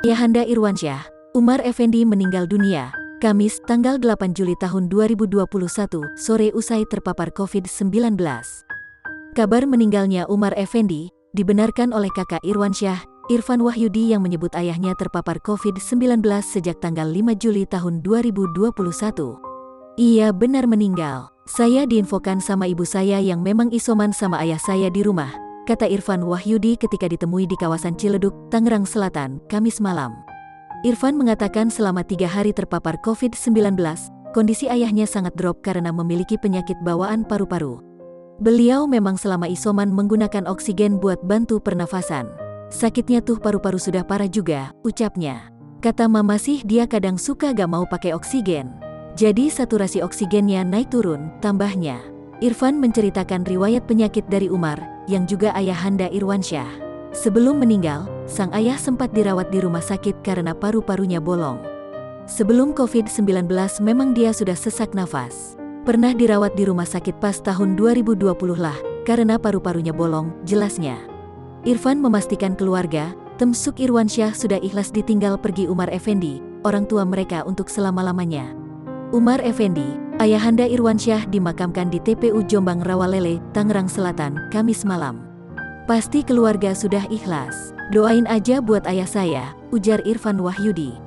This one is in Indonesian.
Ayahanda Irwansyah, Umar Effendi meninggal dunia, Kamis, tanggal 8 Juli tahun 2021, sore usai terpapar COVID-19. Kabar meninggalnya Umar Effendi dibenarkan oleh kakak Irwansyah, Irfan Wahyudi yang menyebut ayahnya terpapar COVID-19 sejak tanggal 5 Juli tahun 2021. Ia benar meninggal. Saya diinfokan sama ibu saya yang memang isoman sama ayah saya di rumah, kata Irfan Wahyudi ketika ditemui di kawasan Ciledug, Tangerang Selatan, Kamis malam. Irfan mengatakan selama 3 hari terpapar COVID-19, kondisi ayahnya sangat drop karena memiliki penyakit bawaan paru-paru. Beliau memang selama isoman menggunakan oksigen buat bantu pernafasan. Sakitnya tuh paru-paru sudah parah juga, ucapnya. Kata mama sih dia kadang suka gak mau pakai oksigen. Jadi saturasi oksigennya naik turun, tambahnya. Irfan menceritakan riwayat penyakit dari Umar, yang juga ayahanda Irwansyah. Sebelum meninggal, sang ayah sempat dirawat di rumah sakit karena paru-parunya bolong. Sebelum COVID-19 memang dia sudah sesak nafas. Pernah dirawat di rumah sakit pas tahun 2020 lah, karena paru-parunya bolong, jelasnya. Irfan memastikan keluarga, termasuk Irwansyah sudah ikhlas ditinggal pergi Umar Effendi, orang tua mereka untuk selama-lamanya. Umar Effendi, ayahanda Irwansyah dimakamkan di TPU Jombang Rawalele, Tangerang Selatan, Kamis malam. Pasti keluarga sudah ikhlas. Doain aja buat ayah saya, ujar Irfan Wahyudi.